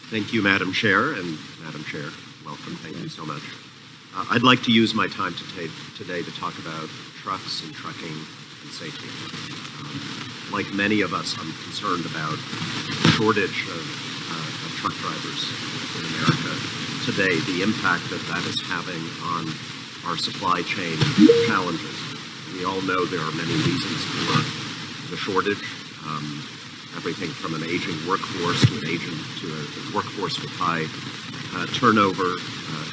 Thank you, Madam Chair, and Madam Chair, welcome. Thank you so much. I'd like to use my time today to talk about trucks and trucking and safety. Like many of us, I'm concerned about the shortage of truck drivers in America today, the impact that is having on our supply chain challenges. We all know there are many reasons for the shortage. Everything from an aging workforce to a workforce with high turnover,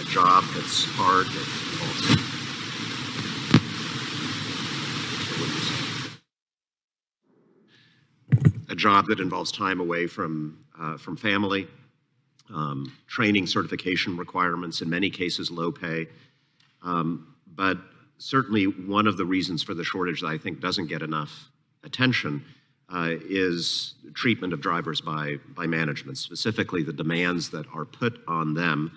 a job that's hard, that involves a job that involves time away from family, training certification requirements, in many cases low pay. But certainly one of the reasons for the shortage that I think doesn't get enough attention is treatment of drivers by management, specifically the demands that are put on them,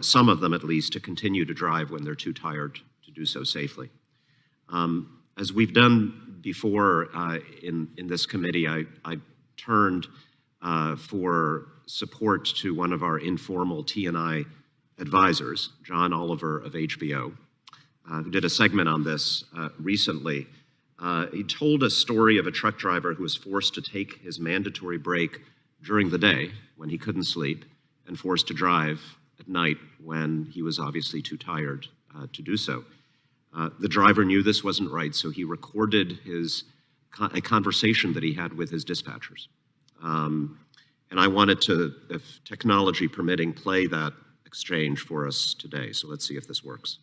some of them at least, to continue to drive when they're too tired to do so safely. As we've done before in this committee, I turned for support to one of our informal T&I advisors, John Oliver of HBO, who did a segment on this recently. He told a story of a truck driver who was forced to take his mandatory break during the day when he couldn't sleep and forced to drive at night when he was obviously too tired to do so. The driver knew this wasn't right, so he recorded a conversation that he had with his dispatchers. And I wanted to, if technology permitting, play that exchange for us today. So let's see if this works.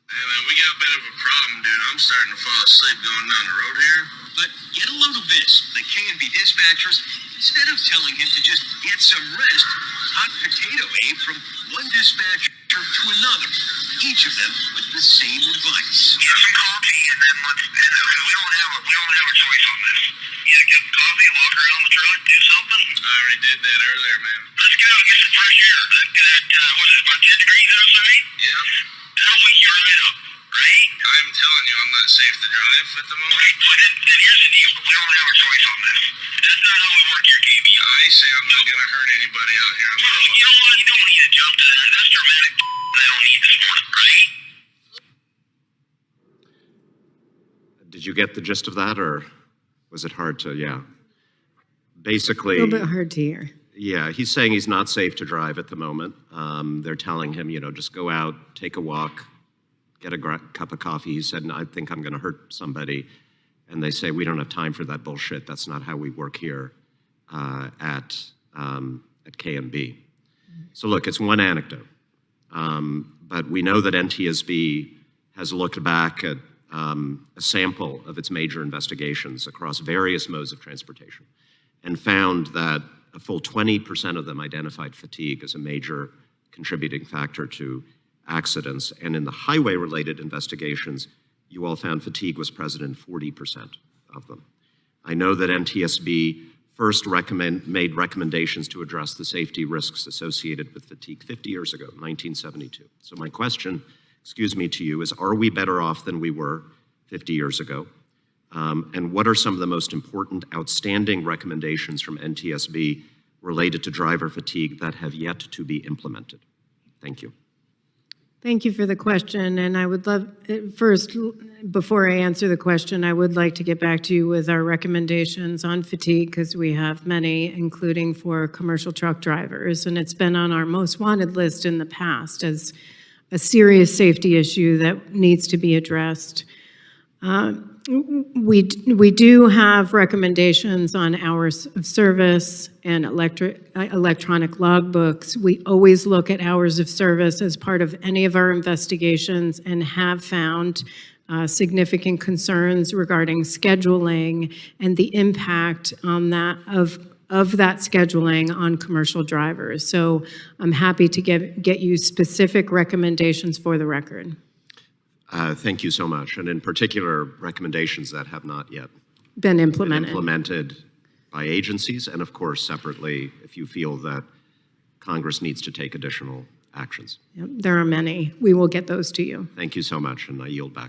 Hey man, we got a bit of a problem, dude. I'm starting to fall asleep going down the road here. But get a load of this. The K&B dispatchers, instead of telling him to just get some rest, hot potato aim from one dispatcher to another, each of them with the same advice. Get some coffee and then we don't have a choice on this. Either get some coffee, walk around the truck, do something. I already did that earlier, man. Let's get out and get some fresh air. What is it, about 10 degrees outside? Yeah. That'll wake you right up, right? I'm telling you, I'm not safe to drive at the moment. Okay, but then here's the deal. We don't have a choice on this. That's not how we work here, KB. I say I'm not going to hurt anybody out here on the road. You know what? You don't need to jump to that. That's dramatic. I don't need this morning, right? Did you get the gist of that, or was it hard to, yeah? Basically, a little bit hard to hear. Yeah, he's saying he's not safe to drive at the moment. They're telling him, just go out, take a walk, get a cup of coffee. He said, I think I'm going to hurt somebody. And they say, we don't have time for that bullshit. That's not how we work here at K&B. So look, it's one anecdote. But we know that NTSB has looked back at a sample of its major investigations across various modes of transportation and found that a full 20% of them identified fatigue as a major contributing factor to accidents. And in the highway-related investigations, you all found fatigue was present in 40% of them. I know that NTSB first made recommendations to address the safety risks associated with fatigue 50 years ago, 1972. So my question, to you is, are we better off than we were 50 years ago? And what are some of the most important outstanding recommendations from NTSB related to driver fatigue that have yet to be implemented? Thank you. Thank you for the question. And I would love, first, before I answer the question, I would like to get back to you with our recommendations on fatigue, because we have many, including for commercial truck drivers. And it's been on our most wanted list in the past as a serious safety issue that needs to be addressed. We do have recommendations on hours of service and electronic logbooks. We always look at hours of service as part of any of our investigations and have found significant concerns regarding scheduling and the impact on that of that scheduling on commercial drivers. So I'm happy to get you specific recommendations for the record. Thank you so much. And in particular, recommendations that have not yet been implemented. Been implemented by agencies, and of course, separately, if you feel that Congress needs to take additional actions. Yep, there are many. We will get those to you. Thank you so much, and I yield back.